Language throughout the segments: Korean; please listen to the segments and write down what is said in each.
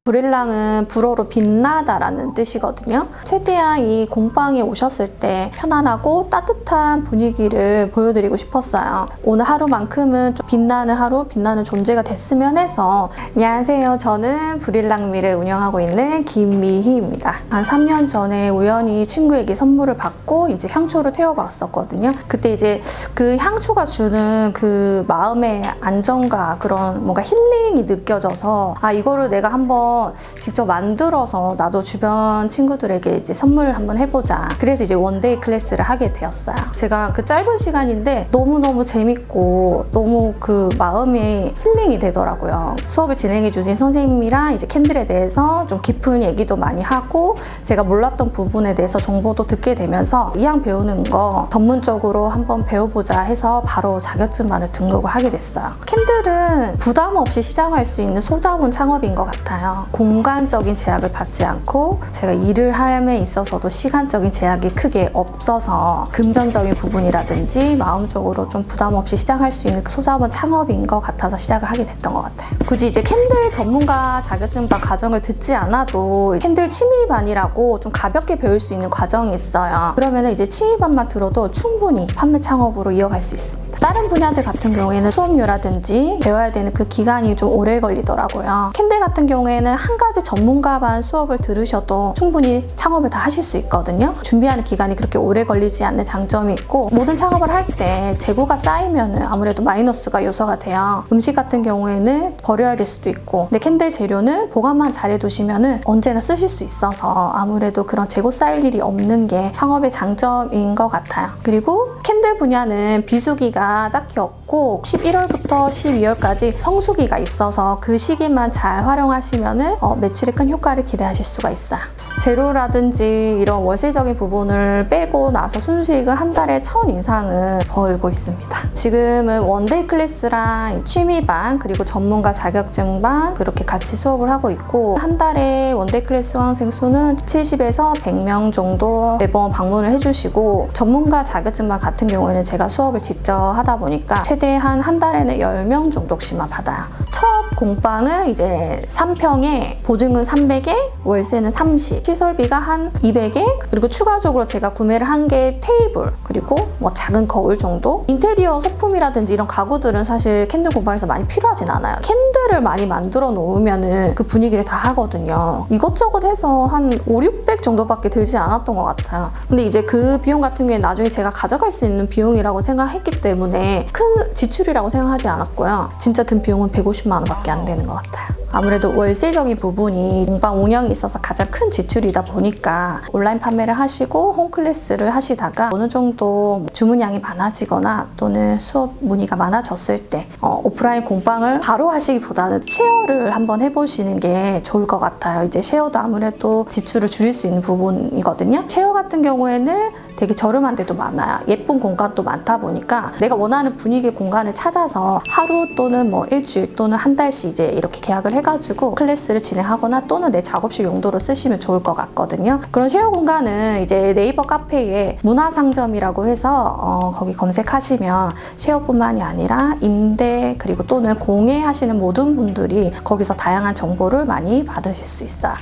브릴랑은 불어로 빛나다라는 뜻이거든요. 최대한 이 공방에 오셨을 때 편안하고 따뜻한 분위기를 보여드리고 싶었어요. 오늘 하루만큼은 좀 빛나는 하루, 빛나는 존재가 됐으면 해서. 안녕하세요. 저는 브릴랑미를 운영하고 있는 김미희입니다. 한 3년 전에 우연히 친구에게 선물을 받고 이제 향초를 태워봤었거든요. 그때 이제 그 향초가 주는 그 마음의 안정과 그런 뭔가 힐링이 느껴져서 이거를 내가 한번 직접 만들어서 나도 주변 친구들에게 이제 선물을 한번 해보자. 그래서 이제 원데이 클래스를 하게 되었어요. 제가 그 짧은 시간인데 너무너무 재밌고 너무 그 마음이 힐링이 되더라고요. 수업을 진행해 주신 선생님이랑 이제 캔들에 대해서 좀 깊은 얘기도 많이 하고 제가 몰랐던 부분에 대해서 정보도 듣게 되면서 이 향 배우는 거 전문적으로 한번 배워보자 해서 바로 자격증반을 등록을 하게 됐어요. 캔들은 부담 없이 시작할 수 있는 소자본 창업인 것 같아요. 공간적인 제약을 받지 않고 제가 일을 함에 있어서도 시간적인 제약이 크게 없어서 금전적인 부분이라든지 마음적으로 좀 부담 없이 시작할 수 있는 소자본 창업인 것 같아서 시작을 하게 됐던 것 같아요. 굳이 이제 캔들 전문가 자격증반 과정을 듣지 않아도 캔들 취미반이라고 좀 가볍게 배울 수 있는 과정이 있어요. 그러면 이제 취미반만 들어도 충분히 판매 창업으로 이어갈 수 있습니다. 다른 분야들 같은 경우에는 수업료라든지 배워야 되는 그 기간이 좀 오래 걸리더라고요. 캔들 같은 경우에는 한 가지 전문가반 수업을 들으셔도 충분히 창업을 다 하실 수 있거든요. 준비하는 기간이 그렇게 오래 걸리지 않는 장점이 있고, 모든 창업을 할 때 재고가 쌓이면 아무래도 마이너스가 요소가 돼요. 음식 같은 경우에는 버려야 될 수도 있고, 근데 캔들 재료는 보관만 잘 해두시면 언제나 쓰실 수 있어서 아무래도 그런 재고 쌓일 일이 없는 게 창업의 장점인 것 같아요. 그리고 캔들 분야는 비수기가 딱히 없고 11월부터 12월까지 성수기가 있어서 그 시기만 잘 활용하시면 매출에 큰 효과를 기대하실 수가 있어요. 재료라든지 이런 월세적인 부분을 빼고 나서 순수익은 한 달에 1,000 이상은 벌고 있습니다. 지금은 원데이 클래스랑 취미반 그리고 전문가 자격증반 그렇게 같이 수업을 하고 있고, 한 달에 원데이 클래스 수강생 수는 70에서 100명 정도 매번 방문을 해주시고, 전문가 자격증반 같은 경우에는 제가 수업을 직접 하다 보니까 최대한 한 달에는 10명 정도씩만 받아요. 첫 공방은 이제 3평에 보증은 300에 월세는 30, 시설비가 한 200에, 그리고 추가적으로 제가 구매를 한 게 테이블 그리고 뭐 작은 거울 정도. 인테리어 소품이라든지 이런 가구들은 사실 캔들 공방에서 많이 필요하진 않아요. 캔들을 많이 만들어 놓으면은 그 분위기를 다 하거든요. 이것저것 해서 한 5, 600 정도밖에 들지 않았던 것 같아요. 근데 이제 그 비용 같은 경우에 나중에 제가 가져갈 수 있는 비용이라고 생각했기 때문에 큰 지출이라고 생각하지 않았고요. 진짜 든 비용은 150만 원밖에 안 되는 것 같아요. 아무래도 월세적인 부분이 공방 운영에 있어서 가장 큰 지출이다 보니까 온라인 판매를 하시고 홈클래스를 하시다가 어느 정도 주문량이 많아지거나 또는 수업 문의가 많아졌을 때 오프라인 공방을 바로 하시기보다는 쉐어를 한번 해보시는 게 좋을 것 같아요. 이제 쉐어도 아무래도 지출을 줄일 수 있는 부분이거든요. 쉐어 같은 경우에는 되게 저렴한 데도 많아요. 예쁜 공간도 많다 보니까 내가 원하는 분위기의 공간을 찾아서 하루 또는 뭐 일주일 또는 한 달씩 이제 이렇게 계약을 해가지고 클래스를 진행하거나 또는 내 작업실 용도로 쓰시면 좋을 것 같거든요. 그런 쉐어 공간은 이제 네이버 카페에 문화상점이라고 해서 거기 검색하시면 쉐어뿐만이 아니라 임대 그리고 또는 공예하시는 모든 분들이 거기서 다양한 정보를 많이 받으실 수 있어요.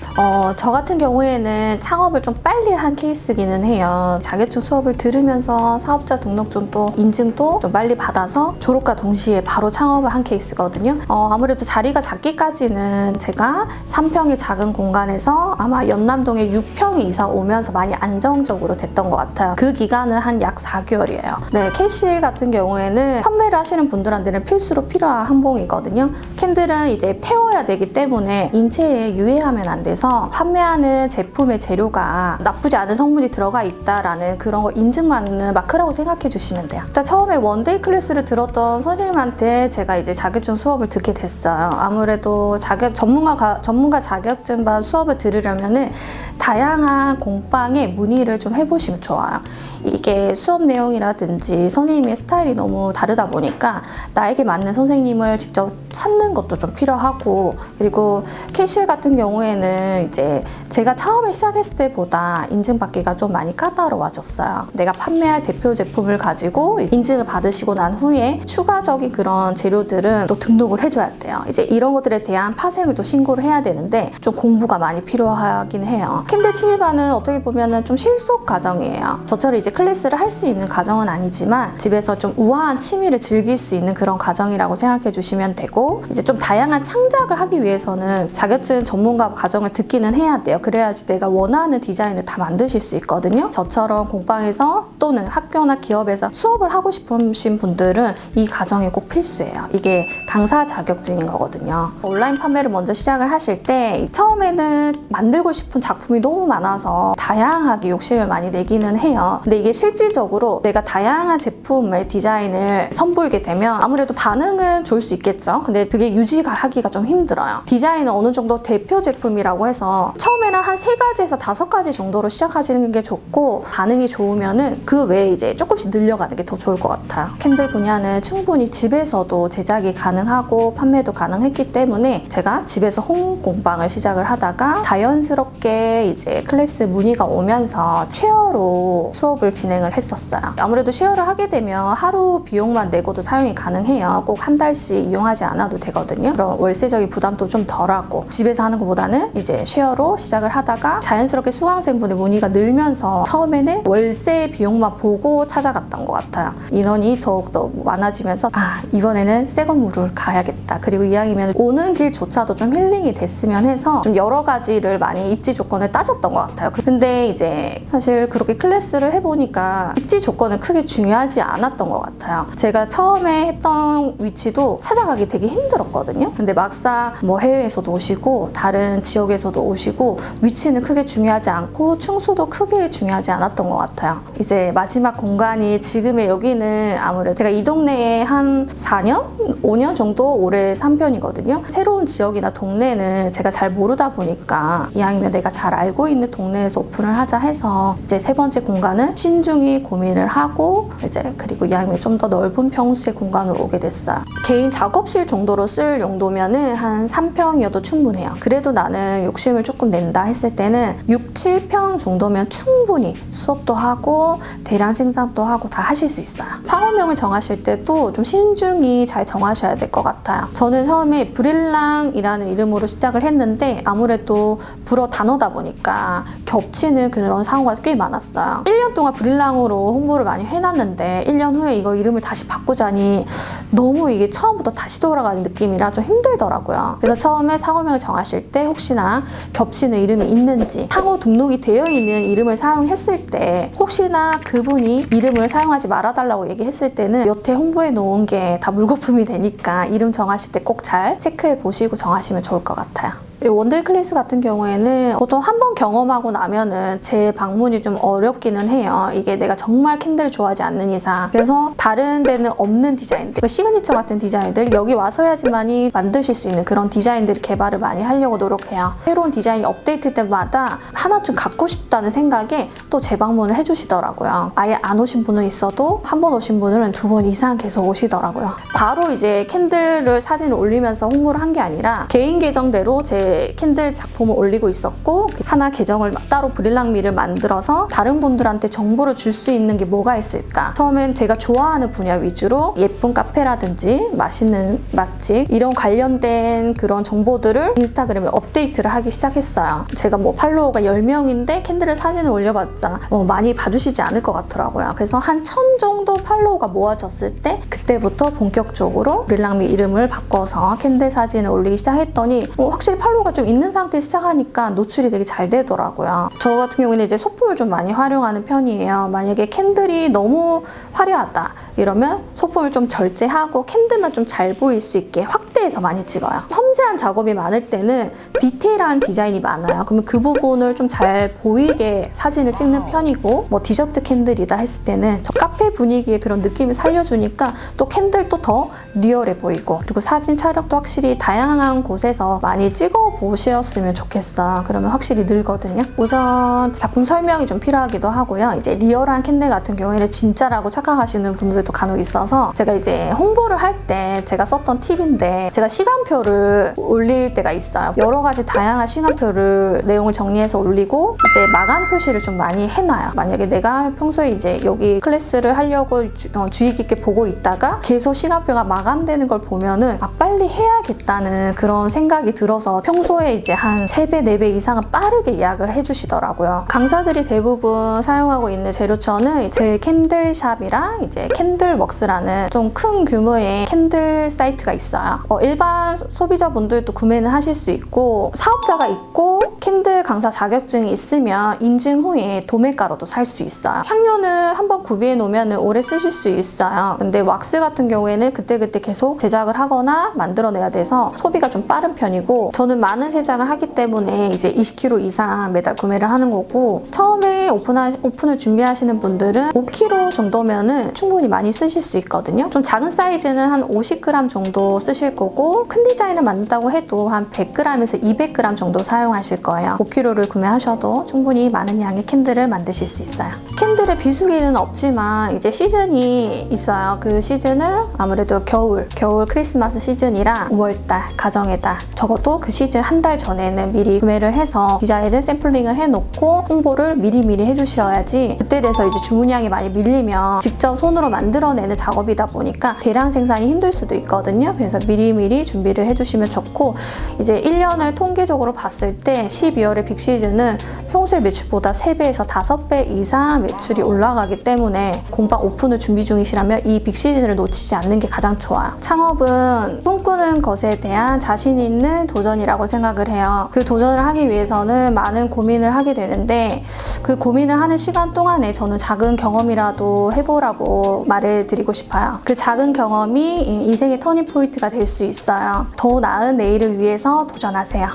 저 같은 경우에는 창업을 좀 빨리 한 케이스기는 해요. 자격증 수업을 들으면서 사업자 등록증도 인증도 좀 빨리 받아서 졸업과 동시에 바로 창업을 한 케이스거든요. 아무래도 자리가 작기까지는 제가 3평의 작은 공간에서 아마 연남동에 6평 이상 오면서 많이 안정적으로 됐던 것 같아요. 그 기간은 한 약 4개월이에요. 네, 캐시 같은 경우에는 판매를 하시는 분들한테는 필수로 필요한 항봉이거든요. 캔들은 이제 태워야 되기 때문에 인체에 유해하면 안 돼서 판매하는 제품의 재료가 나쁘지 않은 성분이 들어가 있다라는 그런 걸 인증받는 마크라고 생각해 주시면 돼요. 일단 처음에 원데이 클래스를 들었던 선생님한테 제가 이제 자격증 수업을 듣게 됐어요. 아무래도 전문가 자격증반 수업을 들으려면은 다양한 공방에 문의를 좀 해보시면 좋아요. 이게 수업 내용이라든지 선생님의 스타일이 너무 다르다 보니까 나에게 맞는 선생님을 직접 찾는 것도 좀 필요하고, 그리고 캐실 같은 경우에는 이제 제가 처음에 시작했을 때보다 인증받기가 좀 많이 까다로워졌어요. 내가 판매할 대표 제품을 가지고 인증을 받으시고 난 후에 추가적인 그런 재료들은 또 등록을 해줘야 돼요. 이제 이런 것들에 대한 파생을 또 신고를 해야 되는데 좀 공부가 많이 필요하긴 해요. 캔들 취미반은 어떻게 보면은 좀 실속 과정이에요. 저처럼 이제 클래스를 할 수 있는 과정은 아니지만 집에서 좀 우아한 취미를 즐길 수 있는 그런 과정이라고 생각해 주시면 되고, 이제 좀 다양한 창작을 하기 위해서는 자격증 전문가 과정을 듣기는 해야 돼요. 그래야지 내가 원하는 디자인을 다 만드실 수 있거든요. 저처럼 공방에서 또는 학교나 기업에서 수업을 하고 싶으신 분들은 이 과정이 꼭 필수예요. 이게 강사 자격증인 거거든요. 온라인 판매를 먼저 시작을 하실 때 처음에는 만들고 싶은 작품이 너무 많아서 다양하게 욕심을 많이 내기는 해요. 근데 이게 실질적으로 내가 다양한 제품의 디자인을 선보이게 되면 아무래도 반응은 좋을 수 있겠죠. 근데 그게 유지가 하기가 좀 힘들어요. 디자인은 어느 정도 대표 제품이라고 해서 처음에는 한 3가지에서 5가지 정도로 시작하시는 게 좋고, 반응이 좋으면은 그 외에 이제 조금씩 늘려가는 게 더 좋을 것 같아요. 캔들 분야는 충분히 집에서도 제작이 가능하고 판매도 가능했기 때문에 제가 집에서 홈 공방을 시작을 하다가 자연스럽게 이제 클래스 문의가 오면서 쉐어로 수업을 진행을 했었어요. 아무래도 쉐어를 하게 되면 하루 비용만 내고도 사용이 가능해요. 꼭 한 달씩 이용하지 않아도 되거든요. 그럼 월세적인 부담도 좀 덜하고, 집에서 하는 것보다는 이제 쉐어로 시작을 하다가 자연스럽게 수강생분의 문의가 늘면서 처음에는 월세 비용만 보고 찾아갔던 것 같아요. 인원이 더욱더 많아지면서 이번에는 새 건물을 가야겠다. 그리고 이왕이면 오는 길조차도 좀 힐링이 됐으면 해서 좀 여러 가지를 많이 입지 조건을 따졌던 것 같아요. 근데 이제 사실 그렇게 클래스를 해보니까 입지 조건은 크게 중요하지 않았던 것 같아요. 제가 처음에 했던 위치도 찾아가기 되게 힘들었거든요. 근데 막상 뭐 해외에서도 오시고 다른 지역에서도 오시고 위치는 크게 중요하지 않고 충수도 크게 중요하지 않았던 것 같아요. 이제 마지막 공간이 지금의 여기는 아무래도 제가 이 동네에 한 4년? 5년 정도 오래 산 편이거든요. 새로운 지역이나 동네는 제가 잘 모르다 보니까 이왕이면 내가 잘 알고 있는 동네에서 오픈을 하자 해서 이제 3번째 공간은 신중히 고민을 하고, 이제 그리고 이왕이면 좀 더 넓은 평수의 공간으로 오게 됐어요. 개인 작업실 정도로 쓸 용도면은 한 3평이어도 충분해요. 그래도 나는 욕심을 조금 낸다 했을 때는 6, 7평 정도면 충분히 수업도 하고 대량 생산도 하고 다 하실 수 있어요. 상호명을 정하실 때도 좀 신중히 잘 정하셔야 될 것 같아요. 저는 처음에 브릴랑이라는 이름으로 시작을 했는데 아무래도 불어 단어다 보니까 겹치는 그런 상호가 꽤 많았어요. 1년 동안 브릴랑으로 홍보를 많이 해놨는데 1년 후에 이거 이름을 다시 바꾸자니 너무 이게 처음부터 다시 돌아가는 느낌이라 좀 힘들더라고요. 그래서 처음에 상호명을 정하실 때 혹시나 겹치는 이름이 있는지, 상호 등록이 되어 있는 이름을 사용했을 때 혹시나 그분이 이름을 사용하지 말아달라고 얘기했을 때는 여태 홍보해 놓은 게 다 물거품이 되니까 이름 정하실 때 꼭 잘 체크해 보시고 정하시면 좋을 것 같아요. 원데이 클래스 같은 경우에는 보통 한 번 경험하고 나면은 재방문이 좀 어렵기는 해요. 이게 내가 정말 캔들을 좋아하지 않는 이상. 그래서 다른 데는 없는 디자인들, 시그니처 같은 디자인들, 여기 와서 해야지만이 만드실 수 있는 그런 디자인들을 개발을 많이 하려고 노력해요. 새로운 디자인이 업데이트 때마다 하나쯤 갖고 싶다는 생각에 또 재방문을 해주시더라고요. 아예 안 오신 분은 있어도 한 번 오신 분은 2번 이상 계속 오시더라고요. 바로 이제 캔들을 사진을 올리면서 홍보를 한 게 아니라 개인 계정대로 제 캔들 작품을 올리고 있었고, 하나 계정을 따로 브릴랑미를 만들어서 다른 분들한테 정보를 줄 수 있는 게 뭐가 있을까. 처음엔 제가 좋아하는 분야 위주로 예쁜 카페라든지 맛있는 맛집 이런 관련된 그런 정보들을 인스타그램에 업데이트를 하기 시작했어요. 제가 뭐 팔로워가 10명인데 캔들을 사진을 올려봤자 많이 봐주시지 않을 것 같더라고요. 그래서 한 1000 정도 팔로워가 모아졌을 때 그때부터 본격적으로 브릴랑미 이름을 바꿔서 캔들 사진을 올리기 시작했더니 확실히 팔로워가 좀 있는 상태에서 시작하니까 노출이 되게 잘 되더라고요. 저 같은 경우는 이제 소품을 좀 많이 활용하는 편이에요. 만약에 캔들이 너무 화려하다 이러면 소품을 좀 절제하고 캔들만 좀 잘 보일 수 있게 확대해서 많이 찍어요. 섬세한 작업이 많을 때는 디테일한 디자인이 많아요. 그러면 그 부분을 좀 잘 보이게 사진을 찍는 편이고, 뭐 디저트 캔들이다 했을 때는 저 카페 분위기의 그런 느낌을 살려주니까 또 캔들도 더 리얼해 보이고, 그리고 사진 촬영도 확실히 다양한 곳에서 많이 찍어 써보셨으면 좋겠어. 그러면 확실히 늘거든요. 우선 작품 설명이 좀 필요하기도 하고요. 이제 리얼한 캔들 같은 경우에는 진짜라고 착각하시는 분들도 간혹 있어서 제가 이제 홍보를 할 때 제가 썼던 팁인데 제가 시간표를 올릴 때가 있어요. 여러 가지 다양한 시간표를 내용을 정리해서 올리고 이제 마감 표시를 좀 많이 해놔요. 만약에 내가 평소에 이제 여기 클래스를 하려고 주의 깊게 보고 있다가 계속 시간표가 마감되는 걸 보면은 빨리 해야겠다는 그런 생각이 들어서 평소에 이제 한 3배, 4배 이상은 빠르게 예약을 해주시더라고요. 강사들이 대부분 사용하고 있는 재료처는 젤 캔들샵이랑 이제 캔들웍스라는 좀 큰 규모의 캔들 사이트가 있어요. 일반 소비자분들도 구매는 하실 수 있고 사업자가 있고 캔들 강사 자격증이 있으면 인증 후에 도매가로도 살 수 있어요. 향료는 한번 구비해 놓으면 오래 쓰실 수 있어요. 근데 왁스 같은 경우에는 그때그때 계속 제작을 하거나 만들어내야 돼서 소비가 좀 빠른 편이고 저는 많은 제작을 하기 때문에 이제 20kg 이상 매달 구매를 하는 거고 처음에 오픈을 준비하시는 분들은 5kg 정도면은 충분히 많이 쓰실 수 있거든요. 좀 작은 사이즈는 한 50g 정도 쓰실 거고 큰 디자인을 만든다고 해도 한 100g에서 200g 정도 사용하실 거예요. 5kg를 구매하셔도 충분히 많은 양의 캔들을 만드실 수 있어요. 캔들의 비수기는 없지만 이제 시즌이 있어요. 그 시즌은 아무래도 겨울 크리스마스 시즌이라 5월달, 가정의 달 적어도 그 시즌 한 달 전에는 미리 구매를 해서 디자인을 샘플링을 해놓고 홍보를 미리미리 해주셔야지 그때 돼서 이제 주문량이 많이 밀리면 직접 손으로 만들어내는 작업이다 보니까 대량 생산이 힘들 수도 있거든요. 그래서 미리미리 준비를 해주시면 좋고 이제 1년을 통계적으로 봤을 때 12월의 빅 시즌은 평소의 매출보다 3배에서 5배 이상 매출이 올라가기 때문에 공방 오픈을 준비 중이시라면 이 빅 시즌을 놓치지 않는 게 가장 좋아요. 창업은 꿈꾸는 것에 대한 자신 있는 도전이라고 생각을 해요. 그 도전을 하기 위해서는 많은 고민을 하게 되는데 그 고민을 하는 시간 동안에 저는 작은 경험이라도 해보라고 말해드리고 싶어요. 그 작은 경험이 인생의 터닝 포인트가 될 수 있어요. 더 나은 내일을 위해서 도전하세요.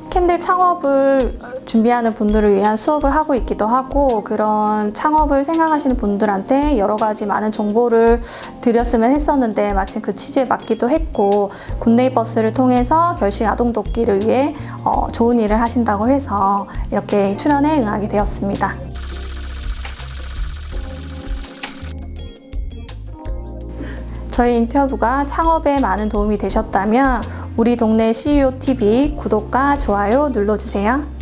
캔들 창업을 준비하는 분들을 위한 수업을 하고 있기도 하고 그런 창업을 생각하시는 분들한테 여러 가지 많은 정보를 드렸으면 했었는데 마침 그 취지에 맞기도 했고 굿네이버스를 통해서 결식 아동 돕기를 위해 좋은 일을 하신다고 해서 이렇게 출연에 응하게 되었습니다. 저희 인터뷰가 창업에 많은 도움이 되셨다면 우리 동네 CEO TV 구독과 좋아요 눌러주세요.